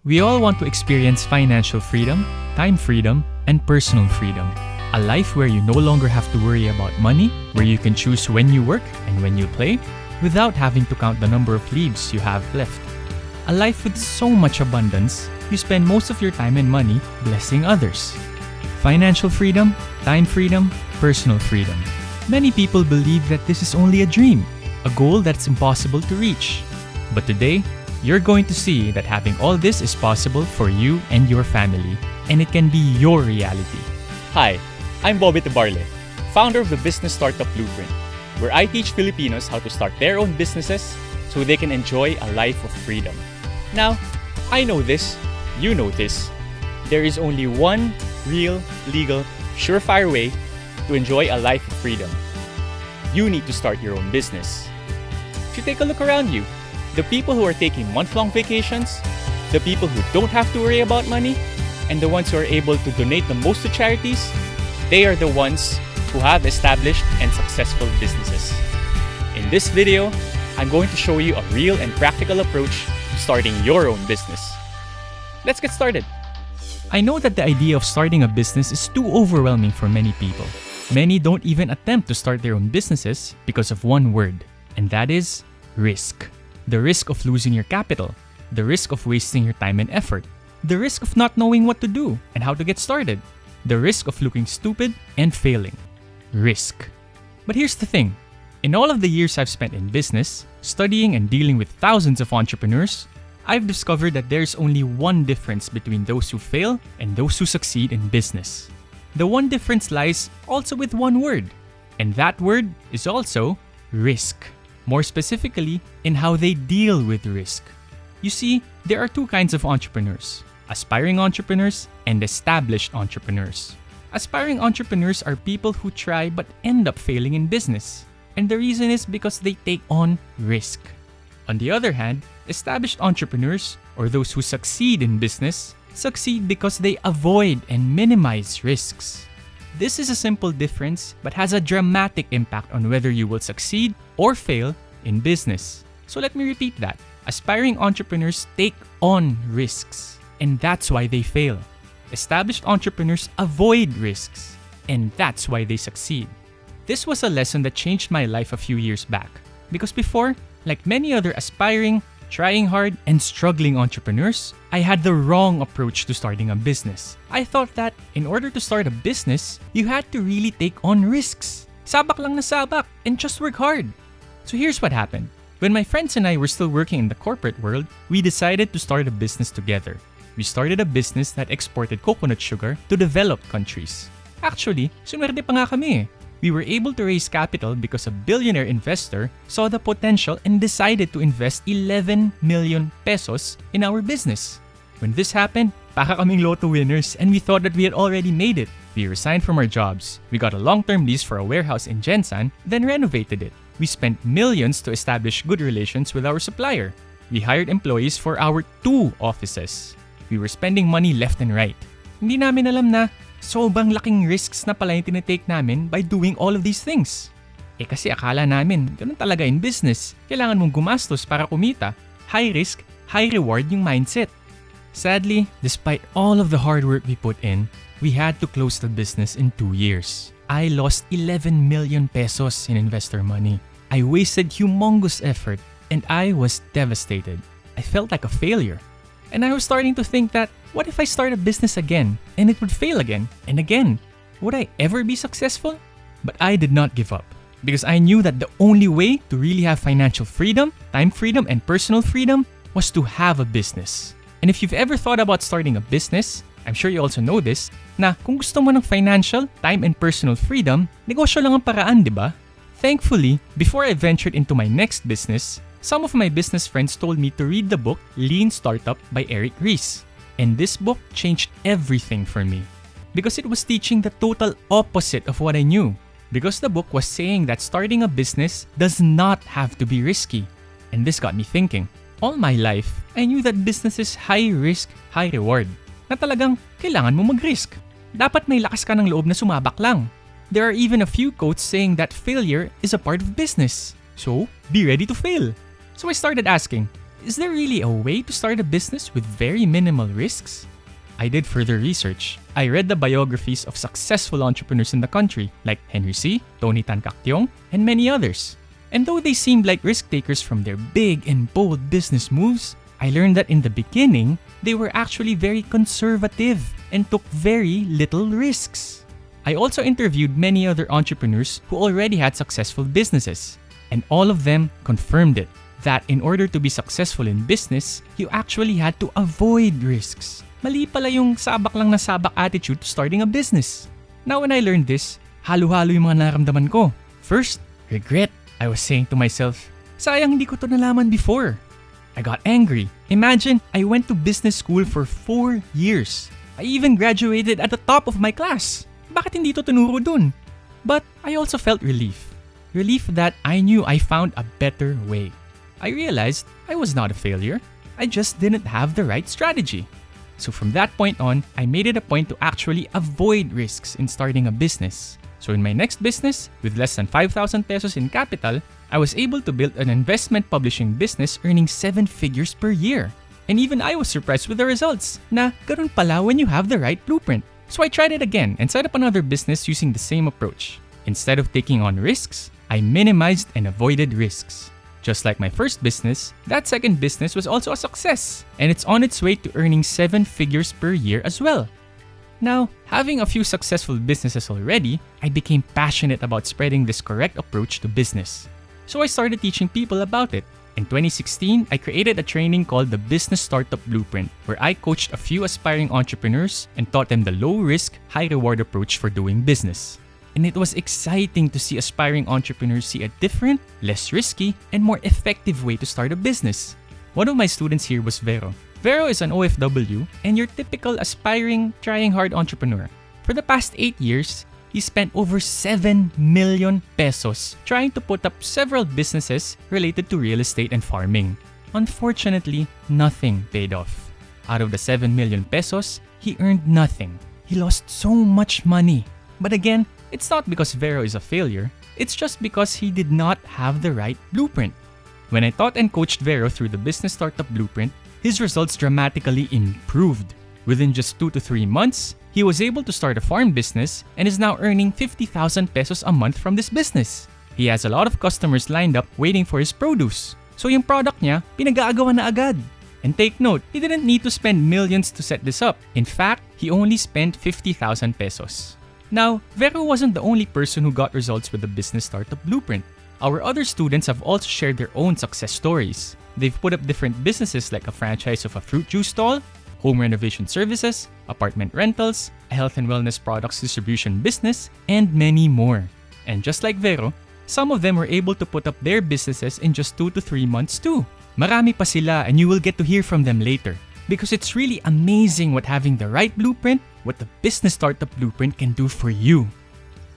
We all want to experience financial freedom, time freedom, and personal freedom. A life where you no longer have to worry about money, where you can choose when you work and when you play, without having to count the number of leaves you have left. A life with so much abundance, you spend most of your time and money blessing others. Financial freedom, time freedom, personal freedom. Many people believe that this is only a dream, a goal that's impossible to reach. But today, you're going to see that having all this is possible for you and your family, and it can be your reality. Hi, I'm Bobby Tabarle, founder of the Business Startup Blueprint, where I teach Filipinos how to start their own businesses so they can enjoy a life of freedom. Now, I know this, you know this. There is only one real, legal, surefire way to enjoy a life of freedom. You need to start your own business. If you take a look around you, the people who are taking month-long vacations, the people who don't have to worry about money, and the ones who are able to donate the most to charities, they are the ones who have established and successful businesses. In this video, I'm going to show you a real and practical approach to starting your own business. Let's get started. I know that the idea of starting a business is too overwhelming for many people. Many don't even attempt to start their own businesses because of one word, and that is risk. The risk of losing your capital, the risk of wasting your time and effort, the risk of not knowing what to do and how to get started, the risk of looking stupid and failing. Risk. But here's the thing. In all of the years I've spent in business, studying and dealing with thousands of entrepreneurs, I've discovered that there's only one difference between those who fail and those who succeed in business. The one difference lies also with one word, and that word is also risk. More specifically, in how they deal with risk. You see, there are two kinds of entrepreneurs: aspiring entrepreneurs and established entrepreneurs. Aspiring entrepreneurs are people who try but end up failing in business, and the reason is because they take on risk. On the other hand, established entrepreneurs, or those who succeed in business, succeed because they avoid and minimize risks. This is a simple difference but has a dramatic impact on whether you will succeed or fail in business. So let me repeat that. Aspiring entrepreneurs take on risks, and that's why they fail. Established entrepreneurs avoid risks, and that's why they succeed. This was a lesson that changed my life a few years back, because before, like many other aspiring, trying hard, and struggling entrepreneurs, I had the wrong approach to starting a business. I thought that in order to start a business, you had to really take on risks. Sabak lang na sabak and just work hard. So here's what happened. When my friends and I were still working in the corporate world, we decided to start a business together. We started a business that exported coconut sugar to developed countries. Actually, sumerte pa nga kami. We were able to raise capital because a billionaire investor saw the potential and decided to invest 11 million pesos in our business. When this happened, baka kaming lotto winners and we thought that we had already made it. We resigned from our jobs. We got a long-term lease for a warehouse in Jensan, then renovated it. We spent millions to establish good relations with our supplier. We hired employees for our 2 offices. We were spending money left and right. Hindi namin alam na sobrang laking risks na pala yung tinitake namin by doing all of these things. Kasi akala namin, ganun talaga in business. Kailangan mong gumastos para kumita. High risk, high reward yung mindset. Sadly, despite all of the hard work we put in, we had to close the business in 2 years. I lost 11 million pesos in investor money. I wasted humongous effort and I was devastated. I felt like a failure. And I was starting to think that, what if I start a business again and it would fail again and again? Would I ever be successful? But I did not give up because I knew that the only way to really have financial freedom, time freedom, and personal freedom was to have a business. And if you've ever thought about starting a business, I'm sure you also know this, na kung gusto mo ng financial, time, and personal freedom, negosyo lang ang paraan, di ba? Thankfully, before I ventured into my next business, some of my business friends told me to read the book Lean Startup by Eric Ries. And this book changed everything for me. Because it was teaching the total opposite of what I knew. Because the book was saying that starting a business does not have to be risky. And this got me thinking. All my life, I knew that business is high risk, high reward. Na talagang kailangan mo mag-risk. Dapat may lakas ka ng loob na sumabak lang. There are even a few quotes saying that failure is a part of business. So, be ready to fail. So I started asking, is there really a way to start a business with very minimal risks? I did further research. I read the biographies of successful entrepreneurs in the country like Henry C., Tony Tan Caktiong, and many others. And though they seemed like risk takers from their big and bold business moves, I learned that in the beginning, they were actually very conservative and took very little risks. I also interviewed many other entrepreneurs who already had successful businesses, and all of them confirmed it, that in order to be successful in business, you actually had to avoid risks. Mali pala yung sabak lang na sabak attitude to starting a business. Now when I learned this, halo-halo yung mga naramdaman ko. First, regret. I was saying to myself, sayang hindi ko to nalaman before. I got angry. Imagine, I went to business school for 4 years. I even graduated at the top of my class. Bakit hindi to tinuro dun? But I also felt relief. Relief that I knew I found a better way. I realized I was not a failure. I just didn't have the right strategy. So from that point on, I made it a point to actually avoid risks in starting a business. So in my next business, with less than 5,000 pesos in capital, I was able to build an investment publishing business earning 7 figures per year. And even I was surprised with the results, na ganun pala when you have the right blueprint. So I tried it again and set up another business using the same approach. Instead of taking on risks, I minimized and avoided risks. Just like my first business, that second business was also a success, and it's on its way to earning 7 figures per year as well. Now, having a few successful businesses already, I became passionate about spreading this correct approach to business. So I started teaching people about it. In 2016, I created a training called the Business Startup Blueprint, where I coached a few aspiring entrepreneurs and taught them the low-risk, high-reward approach for doing business. And it was exciting to see aspiring entrepreneurs see a different, less risky, and more effective way to start a business. One of my students here was Vero. Vero is an OFW and your typical aspiring, trying hard entrepreneur. For the past 8 years, he spent over 7 million pesos trying to put up several businesses related to real estate and farming. Unfortunately, nothing paid off. Out of the 7 million pesos, he earned nothing. He lost so much money. But again, it's not because Vero is a failure, it's just because he did not have the right blueprint. When I taught and coached Vero through the Business Startup Blueprint, his results dramatically improved. Within just 2 to 3 months, he was able to start a farm business and is now earning 50,000 pesos a month from this business. He has a lot of customers lined up waiting for his produce. So yung product niya, pinag-aagawan na agad. And take note, he didn't need to spend millions to set this up. In fact, he only spent 50,000 pesos. Now, Vero wasn't the only person who got results with the Business Startup Blueprint. Our other students have also shared their own success stories. They've put up different businesses like a franchise of a fruit juice stall, home renovation services, apartment rentals, a health and wellness products distribution business, and many more. And just like Vero, some of them were able to put up their businesses in just 2 to 3 months too. Marami pa sila and you will get to hear from them later. Because it's really amazing what having the right blueprint, what the Business Startup Blueprint can do for you.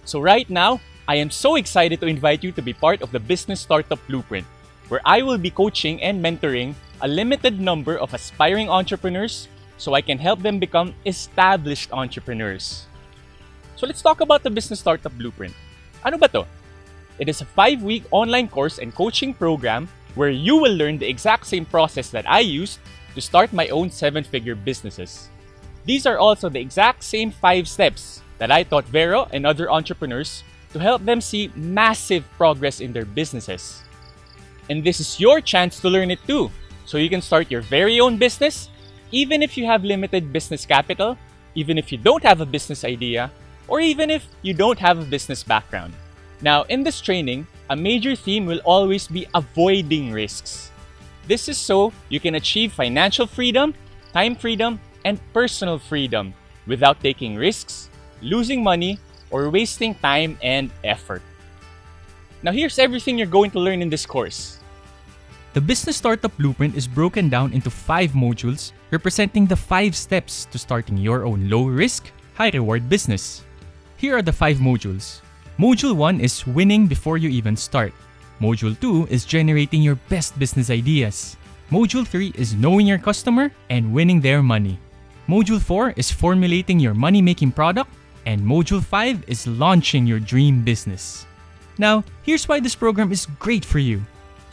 So right now, I am so excited to invite you to be part of the Business Startup Blueprint, where I will be coaching and mentoring a limited number of aspiring entrepreneurs so I can help them become established entrepreneurs. So let's talk about the Business Startup Blueprint. Ano ba to? It is a 5-week online course and coaching program where you will learn the exact same process that I used to start my own 7-figure businesses. These are also the exact same 5 steps that I taught Vero and other entrepreneurs to help them see massive progress in their businesses. And this is your chance to learn it too, so you can start your very own business, even if you have limited business capital, even if you don't have a business idea, or even if you don't have a business background. Now, in this training, a major theme will always be avoiding risks. This is so you can achieve financial freedom, time freedom, and personal freedom without taking risks, losing money, or wasting time and effort. Now here's everything you're going to learn in this course. The Business Startup Blueprint is broken down into 5 modules representing the 5 steps to starting your own low-risk, high-reward business. Here are the 5 modules. Module 1 is winning before you even start. Module 2 is generating your best business ideas. Module 3 is knowing your customer and winning their money. Module 4 is formulating your money-making product. And Module 5 is launching your dream business. Now, here's why this program is great for you.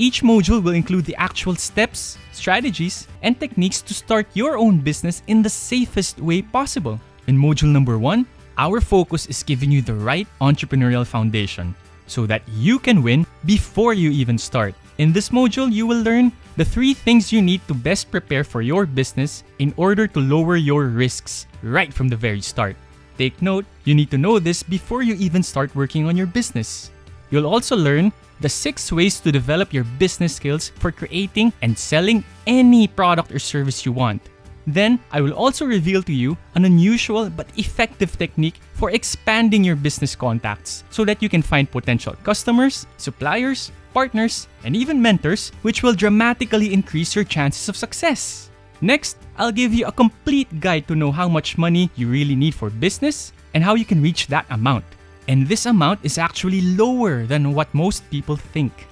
Each module will include the actual steps, strategies, and techniques to start your own business in the safest way possible. In module number 1, our focus is giving you the right entrepreneurial foundation so that you can win before you even start. In this module, you will learn the 3 things you need to best prepare for your business in order to lower your risks right from the very start. Take note, you need to know this before you even start working on your business. You'll also learn the 6 ways to develop your business skills for creating and selling any product or service you want. Then, I will also reveal to you an unusual but effective technique for expanding your business contacts so that you can find potential customers, suppliers, partners, and even mentors, which will dramatically increase your chances of success. Next, I'll give you a complete guide to know how much money you really need for business and how you can reach that amount. And this amount is actually lower than what most people think.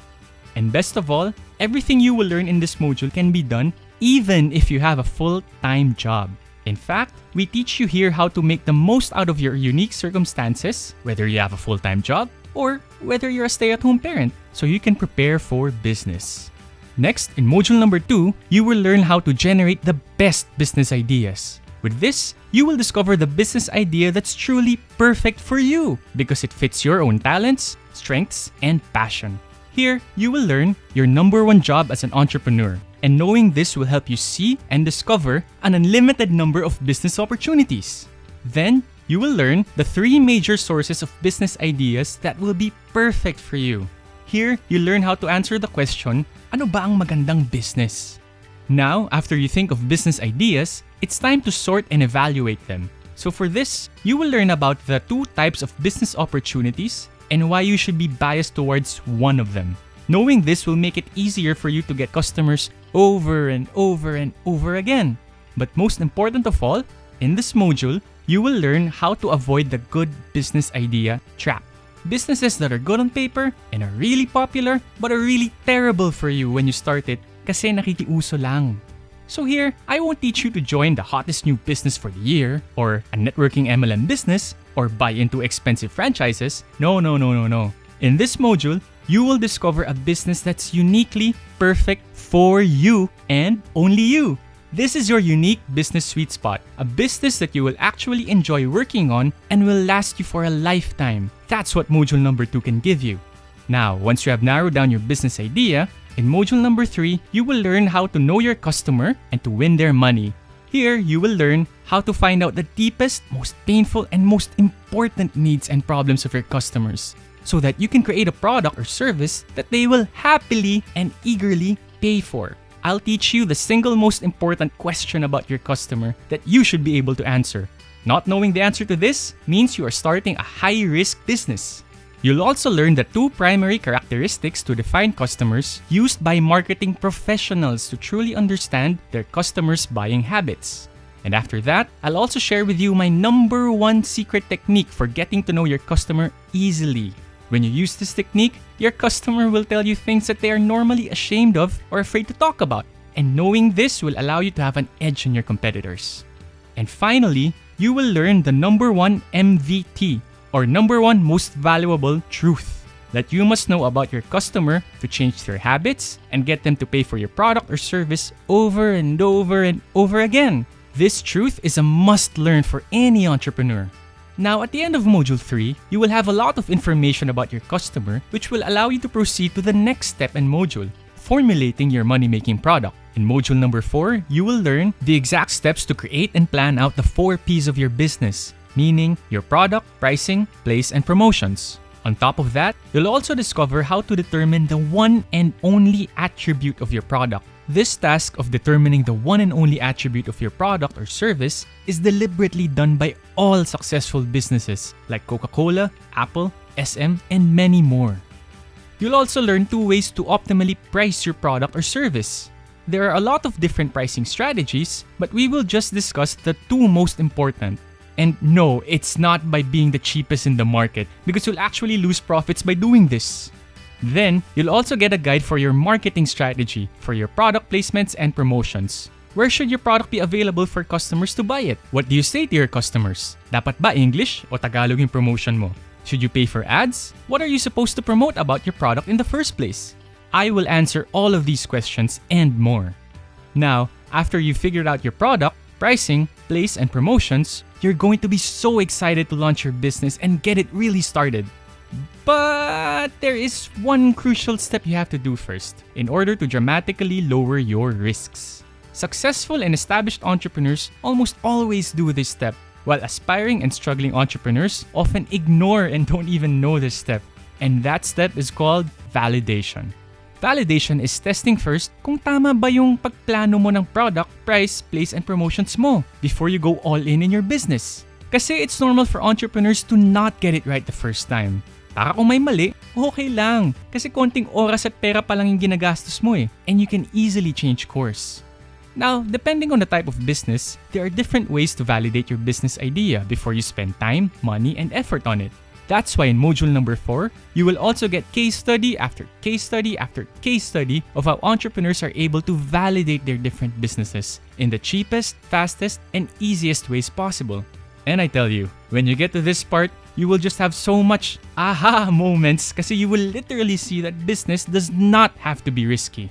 And best of all, everything you will learn in this module can be done even if you have a full-time job. In fact, we teach you here how to make the most out of your unique circumstances, whether you have a full-time job or whether you're a stay-at-home parent, so you can prepare for business. Next, in module number 2, you will learn how to generate the best business ideas. With this, you will discover the business idea that's truly perfect for you because it fits your own talents, strengths, and passion. Here, you will learn your number 1 job as an entrepreneur, and knowing this will help you see and discover an unlimited number of business opportunities. Then, you will learn the 3 major sources of business ideas that will be perfect for you. Here, you learn how to answer the question, ano ba ang magandang business? Now, after you think of business ideas, it's time to sort and evaluate them. So for this, you will learn about the 2 types of business opportunities and why you should be biased towards one of them. Knowing this will make it easier for you to get customers over and over and over again. But most important of all, in this module, you will learn how to avoid the good business idea trap. Businesses that are good on paper and are really popular but are really terrible for you when you start it kasi nakikiuso lang. So here, I won't teach you to join the hottest new business for the year or a networking MLM business or buy into expensive franchises. No. In this module, you will discover a business that's uniquely perfect for you and only you. This is your unique business sweet spot, a business that you will actually enjoy working on and will last you for a lifetime. That's what module number 2 can give you. Now, once you have narrowed down your business idea, in module number 3, you will learn how to know your customer and to win their money. Here, you will learn how to find out the deepest, most painful, and most important needs and problems of your customers so that you can create a product or service that they will happily and eagerly pay for. I'll teach you the single most important question about your customer that you should be able to answer. Not knowing the answer to this means you are starting a high-risk business. You'll also learn the 2 primary characteristics to define customers used by marketing professionals to truly understand their customers' buying habits. And after that, I'll also share with you my number 1 secret technique for getting to know your customer easily. When you use this technique, your customer will tell you things that they are normally ashamed of or afraid to talk about. And knowing this will allow you to have an edge on your competitors. And finally, you will learn the number 1 MVT, or number 1 most valuable truth that you must know about your customer to change their habits and get them to pay for your product or service over and over and over again. This truth is a must-learn for any entrepreneur. Now, at the end of Module 3, you will have a lot of information about your customer which will allow you to proceed to the next step in module, formulating your money-making product. In Module number 4, you will learn the exact steps to create and plan out the 4 P's of your business, meaning your product, pricing, place, and promotions. On top of that, you'll also discover how to determine the one and only attribute of your product. This task of determining the one and only attribute of your product or service is deliberately done by all successful businesses like Coca-Cola, Apple, SM, and many more. You'll also learn 2 ways to optimally price your product or service. There are a lot of different pricing strategies, but we will just discuss the 2 most important. And no, it's not by being the cheapest in the market because you'll actually lose profits by doing this. Then, you'll also get a guide for your marketing strategy for your product placements and promotions. Where should your product be available for customers to buy it? What do you say to your customers? Dapat ba English o Tagalog yung promotion mo? Should you pay for ads? What are you supposed to promote about your product in the first place? I will answer all of these questions and more. Now, after you've figured out your product, pricing, place, and promotions, you're going to be so excited to launch your business and get it really started. But there is one crucial step you have to do first in order to dramatically lower your risks. Successful and established entrepreneurs almost always do this step, while aspiring and struggling entrepreneurs often ignore and don't even know this step. And that step is called validation. Validation is testing first kung tama ba yung pagplano mo ng product, price, place, and promotions mo before you go all in your business. Kasi it's normal for entrepreneurs to not get it right the first time. Para kung may mali, okay lang. Kasi konting oras at pera pa lang yung ginagastos mo and you can easily change course. Now, depending on the type of business, there are different ways to validate your business idea before you spend time, money, and effort on it. That's why in module number 4, you will also get case study after case study after case study of how entrepreneurs are able to validate their different businesses in the cheapest, fastest, and easiest ways possible. And I tell you, when you get to this part, you will just have so much aha moments kasi you will literally see that business does not have to be risky.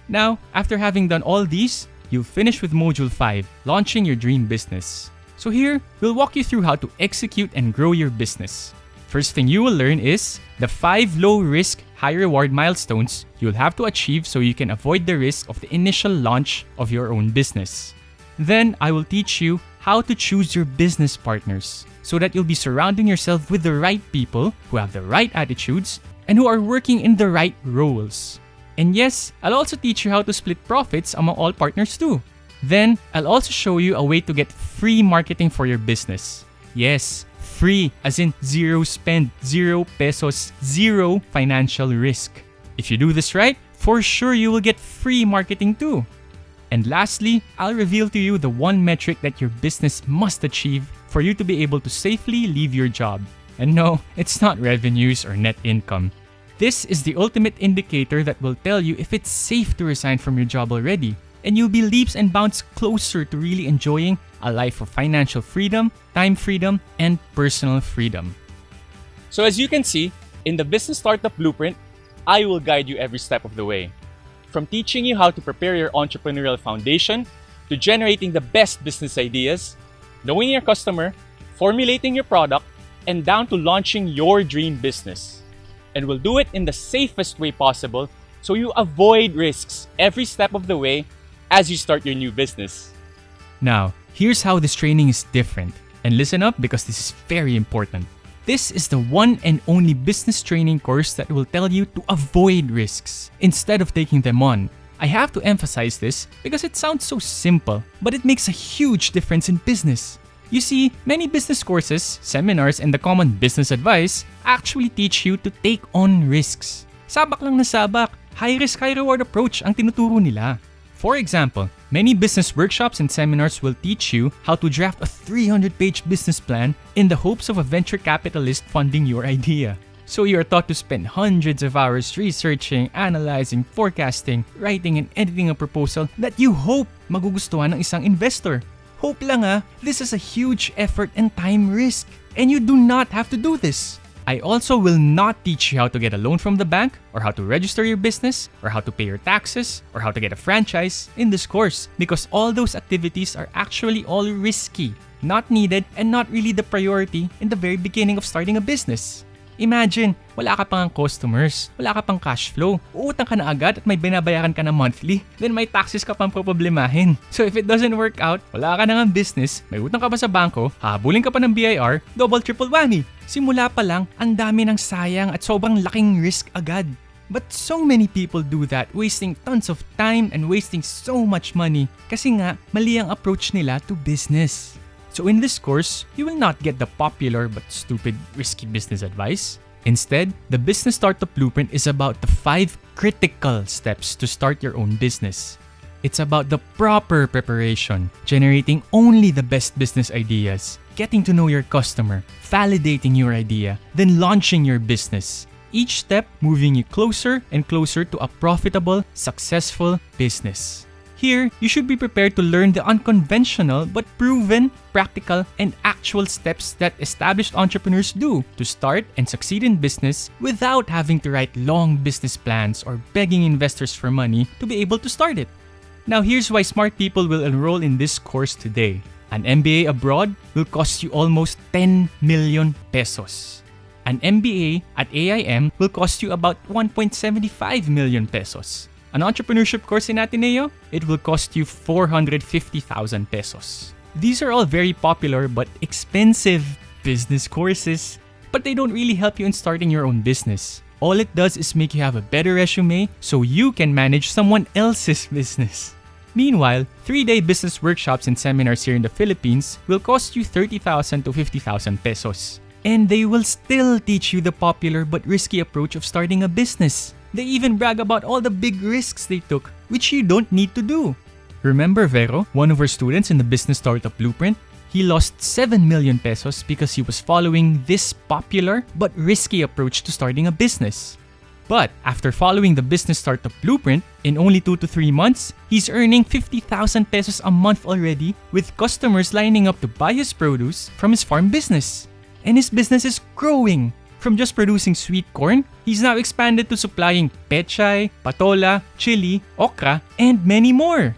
Now, after having done all these, you'll finish with module 5, launching your dream business. So here, we'll walk you through how to execute and grow your business. First thing you will learn is the 5 low-risk, high-reward milestones you'll have to achieve so you can avoid the risk of the initial launch of your own business. Then, I will teach you how to choose your business partners so that you'll be surrounding yourself with the right people who have the right attitudes and who are working in the right roles. And yes, I'll also teach you how to split profits among all partners too. Then, I'll also show you a way to get free marketing for your business. Yes, free, as in zero spend, 0 pesos, zero financial risk. If you do this right, for sure you will get free marketing too. And lastly, I'll reveal to you the one metric that your business must achieve for you to be able to safely leave your job. And no, it's not revenues or net income. This is the ultimate indicator that will tell you if it's safe to resign from your job already, and you'll be leaps and bounds closer to really enjoying a life of financial freedom, time freedom, and personal freedom. So as you can see, in the Business Startup Blueprint, I will guide you every step of the way. From teaching you how to prepare your entrepreneurial foundation, to generating the best business ideas, knowing your customer, formulating your product, and down to launching your dream business. And we'll do it in the safest way possible so you avoid risks every step of the way as you start your new business. Now, here's how this training is different. And listen up because this is very important. This is the one and only business training course that will tell you to avoid risks instead of taking them on. I have to emphasize this because it sounds so simple, but it makes a huge difference in business. You see, many business courses, seminars, and the common business advice actually teach you to take on risks. Sabak lang na sabak, high risk, high reward approach ang tinuturo nila. For example, many business workshops and seminars will teach you how to draft a 300-page business plan in the hopes of a venture capitalist funding your idea. So you are taught to spend hundreds of hours researching, analyzing, forecasting, writing, and editing a proposal that you hope magugustuhan ng isang investor. Hope lang this is a huge effort and time risk. And you do not have to do this. I also will not teach you how to get a loan from the bank, or how to register your business, or how to pay your taxes, or how to get a franchise in this course, because all those activities are actually all risky, not needed, and not really the priority in the very beginning of starting a business. Imagine, wala ka pang customers, wala ka pang cash flow, uutang ka na agad at may binabayaran ka na monthly, then may taxes ka pang problemahin. So if it doesn't work out, wala ka na ng business, may utang ka pa sa bangko, habulin ka pa ng BIR, double triple whammy. Simula pa lang, ang dami ng sayang at sobrang laking risk agad. But so many people do that, wasting tons of time and wasting so much money kasi nga mali ang approach nila to business. So in this course, you will not get the popular but stupid risky business advice. Instead, the Business Startup Blueprint is about the 5 critical steps to start your own business. It's about the proper preparation, generating only the best business ideas, getting to know your customer, validating your idea, then launching your business. Each step moving you closer and closer to a profitable, successful business. Here, you should be prepared to learn the unconventional but proven, practical, and actual steps that established entrepreneurs do to start and succeed in business without having to write long business plans or begging investors for money to be able to start it. Now here's why smart people will enroll in this course today. An MBA abroad will cost you almost 10 million pesos. An MBA at AIM will cost you about 1.75 million pesos. An entrepreneurship course in Ateneo, it will cost you 450,000 pesos. These are all very popular but expensive business courses, but they don't really help you in starting your own business. All it does is make you have a better resume so you can manage someone else's business. Meanwhile, 3-day business workshops and seminars here in the Philippines will cost you 30,000 to 50,000 pesos. And they will still teach you the popular but risky approach of starting a business. They even brag about all the big risks they took, which you don't need to do. Remember Vero, one of our students in the Business Startup Blueprint? He lost 7 million pesos because he was following this popular but risky approach to starting a business. But after following the Business Startup Blueprint, in only 2 to 3 months, he's earning 50,000 pesos a month already with customers lining up to buy his produce from his farm business. And his business is growing. From just producing sweet corn, he's now expanded to supplying pechay, patola, chili, okra, and many more.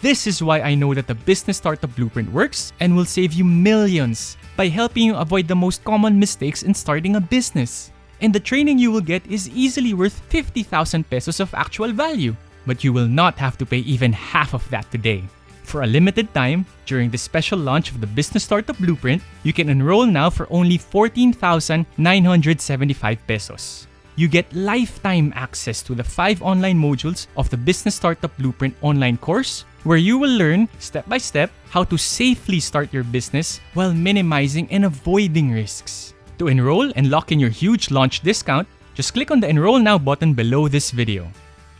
This is why I know that the Business Startup Blueprint works and will save you millions by helping you avoid the most common mistakes in starting a business. And the training you will get is easily worth 50,000 pesos of actual value, but you will not have to pay even half of that today. For a limited time, during the special launch of the Business Startup Blueprint, you can enroll now for only 14,975 pesos. You get lifetime access to the 5 online modules of the Business Startup Blueprint online course, where you will learn step by step how to safely start your business while minimizing and avoiding risks. To enroll and lock in your huge launch discount, just click on the Enroll Now button below this video.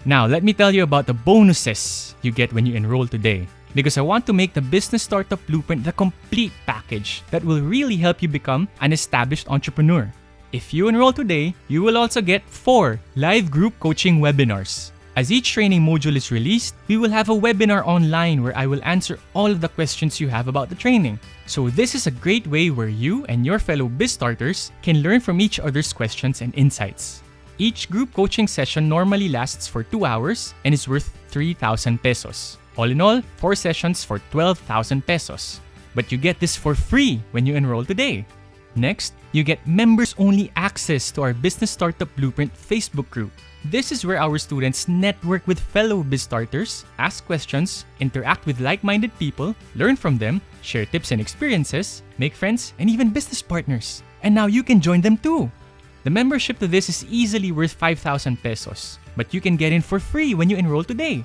Now, let me tell you about the bonuses you get when you enroll today, because I want to make the Business Startup Blueprint the complete package that will really help you become an established entrepreneur. If you enroll today, you will also get 4 live group coaching webinars. As each training module is released, we will have a webinar online where I will answer all of the questions you have about the training. So this is a great way where you and your fellow biz starters can learn from each other's questions and insights. Each group coaching session normally lasts for 2 hours and is worth 3,000 pesos. All in all, 4 sessions for 12,000 pesos. But you get this for free when you enroll today. Next, you get members-only access to our Business Startup Blueprint Facebook group. This is where our students network with fellow biz starters, ask questions, interact with like-minded people, learn from them, share tips and experiences, make friends, and even business partners. And now you can join them too. The membership to this is easily worth 5,000 pesos, but you can get in for free when you enroll today.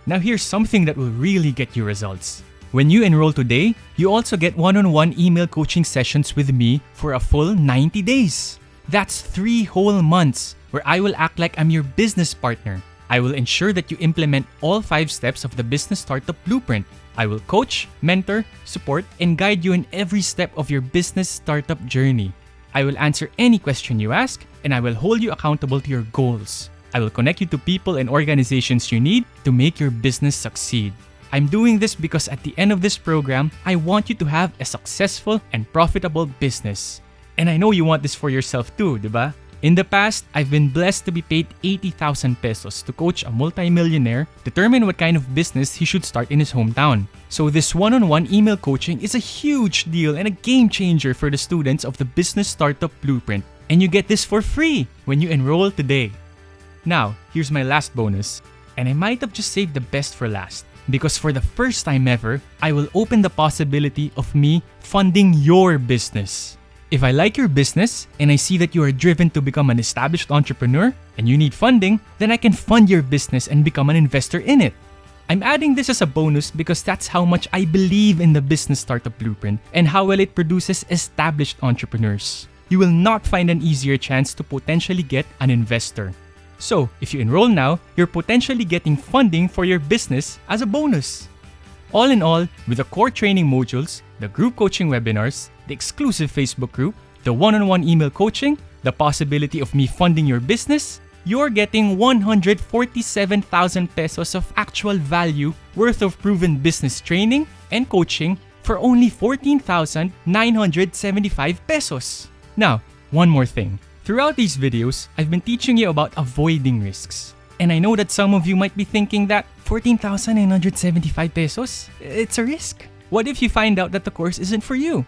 Now here's something that will really get you results. When you enroll today, you also get one-on-one email coaching sessions with me for a full 90 days. That's 3 whole months where I will act like I'm your business partner. I will ensure that you implement all 5 steps of the Business Startup Blueprint. I will coach, mentor, support, and guide you in every step of your business startup journey. I will answer any question you ask, and I will hold you accountable to your goals. I will connect you to people and organizations you need to make your business succeed. I'm doing this because at the end of this program, I want you to have a successful and profitable business. And I know you want this for yourself too, diba? In the past, I've been blessed to be paid 80,000 pesos to coach a multimillionaire determine what kind of business he should start in his hometown. So this one-on-one email coaching is a huge deal and a game changer for the students of the Business Startup Blueprint. And you get this for free when you enroll today. Now, here's my last bonus. And I might have just saved the best for last. Because for the first time ever, I will open the possibility of me funding your business. If I like your business and I see that you are driven to become an established entrepreneur and you need funding, then I can fund your business and become an investor in it. I'm adding this as a bonus because that's how much I believe in the Business Startup Blueprint and how well it produces established entrepreneurs. You will not find an easier chance to potentially get an investor. So, if you enroll now, you're potentially getting funding for your business as a bonus. All in all, with the core training modules, the group coaching webinars, the exclusive Facebook group, the one-on-one email coaching, the possibility of me funding your business, you're getting 147,000 pesos of actual value worth of proven business training and coaching for only 14,975 pesos. Now, one more thing. Throughout these videos, I've been teaching you about avoiding risks. And I know that some of you might be thinking that 14,975 pesos? It's a risk. What if you find out that the course isn't for you?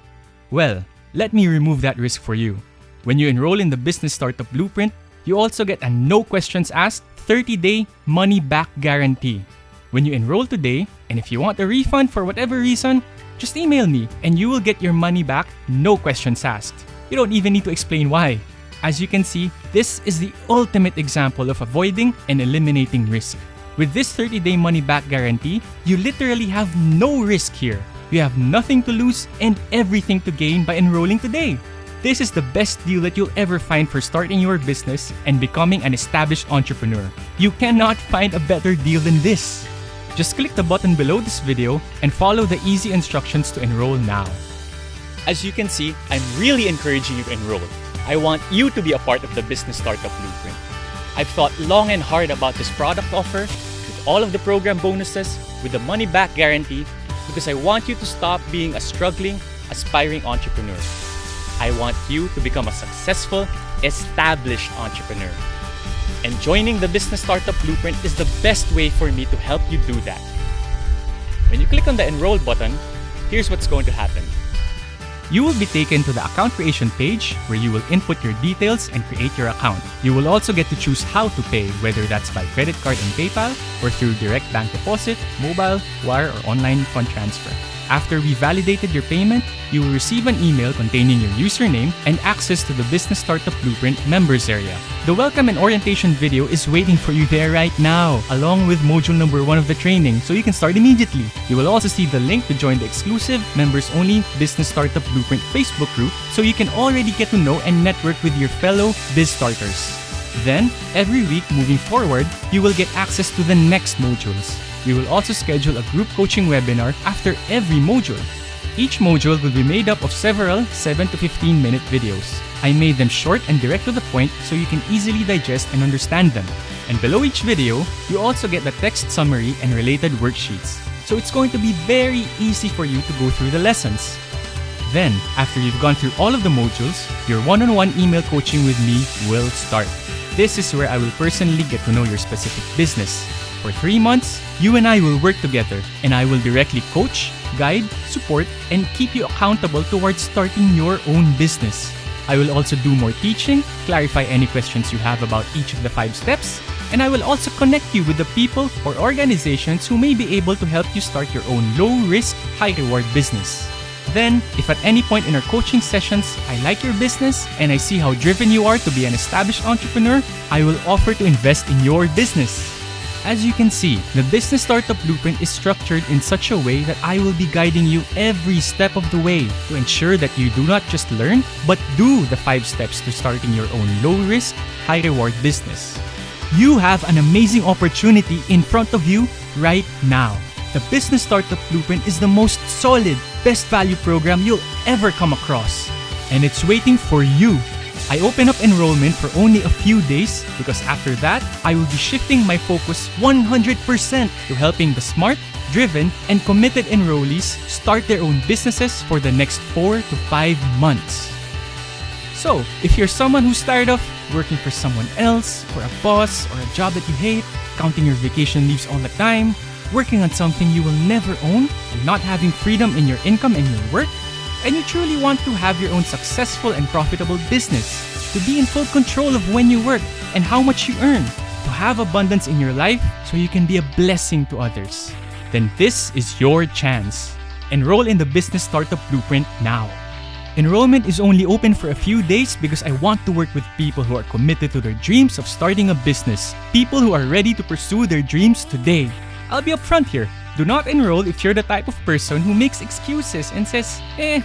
Well, let me remove that risk for you. When you enroll in the Business Startup Blueprint, you also get a no questions asked 30-day money-back guarantee. When you enroll today, and if you want a refund for whatever reason, just email me and you will get your money back, no questions asked. You don't even need to explain why. As you can see, this is the ultimate example of avoiding and eliminating risk. With this 30-day money-back guarantee, you literally have no risk here. You have nothing to lose and everything to gain by enrolling today. This is the best deal that you'll ever find for starting your business and becoming an established entrepreneur. You cannot find a better deal than this. Just click the button below this video and follow the easy instructions to enroll now. As you can see, I'm really encouraging you to enroll. I want you to be a part of the Business Startup Blueprint. I've thought long and hard about this product offer, with all of the program bonuses, with the money-back guarantee, because I want you to stop being a struggling, aspiring entrepreneur. I want you to become a successful, established entrepreneur. And joining the Business Startup Blueprint is the best way for me to help you do that. When you click on the Enroll button, here's what's going to happen. You will be taken to the account creation page where you will input your details and create your account. You will also get to choose how to pay, whether that's by credit card and PayPal or through direct bank deposit, mobile, wire, or online fund transfer. After we validated your payment, you will receive an email containing your username and access to the Business Startup Blueprint members area. The welcome and orientation video is waiting for you there right now, along with module number 1 of the training, so you can start immediately. You will also see the link to join the exclusive, members-only Business Startup Blueprint Facebook group, so you can already get to know and network with your fellow biz starters. Then, every week moving forward, you will get access to the next modules. We will also schedule a group coaching webinar after every module. Each module will be made up of several 7 to 15 minute videos. I made them short and direct to the point so you can easily digest and understand them. And below each video, you also get the text summary and related worksheets. So it's going to be very easy for you to go through the lessons. Then, after you've gone through all of the modules, your one-on-one email coaching with me will start. This is where I will personally get to know your specific business. For 3 months, you and I will work together, and I will directly coach, guide, support, and keep you accountable towards starting your own business. I will also do more teaching, clarify any questions you have about each of the 5 steps, and I will also connect you with the people or organizations who may be able to help you start your own low-risk, high-reward business. Then, if at any point in our coaching sessions, I like your business and I see how driven you are to be an established entrepreneur, I will offer to invest in your business. As you can see, the Business Startup Blueprint is structured in such a way that I will be guiding you every step of the way to ensure that you do not just learn, but do the 5 steps to starting your own low-risk, high-reward business. You have an amazing opportunity in front of you right now. The Business Startup Blueprint is the most solid, best value program you'll ever come across. And it's waiting for you. I open up enrollment for only a few days because after that, I will be shifting my focus 100% to helping the smart, driven, and committed enrollees start their own businesses for the next 4 to 5 months. So, if you're someone who's tired of working for someone else, for a boss, or a job that you hate, counting your vacation leaves all the time, working on something you will never own, and not having freedom in your income and your work, and you truly want to have your own successful and profitable business, to be in full control of when you work and how much you earn, to have abundance in your life so you can be a blessing to others, then this is your chance. Enroll in the Business Startup Blueprint now. Enrollment is only open for a few days because I want to work with people who are committed to their dreams of starting a business, people who are ready to pursue their dreams today. I'll be upfront here. Do not enroll if you're the type of person who makes excuses and says,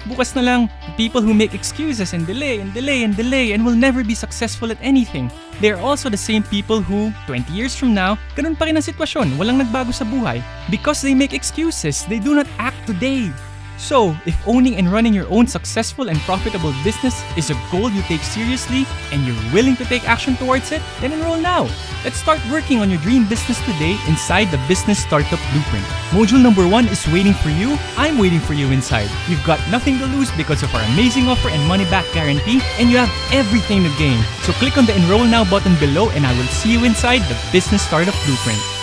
bukas na lang. People who make excuses and delay and will never be successful at anything. They are also the same people who, 20 years from now, ganun pa rin ang sitwasyon, walang nagbago sa buhay. Because they make excuses, they do not act today. So, if owning and running your own successful and profitable business is a goal you take seriously and you're willing to take action towards it, then enroll now. Let's start working on your dream business today inside the Business Startup Blueprint. Module number 1 is waiting for you. I'm waiting for you inside. You've got nothing to lose because of our amazing offer and money-back guarantee, and you have everything to gain. So click on the Enroll Now button below and I will see you inside the Business Startup Blueprint.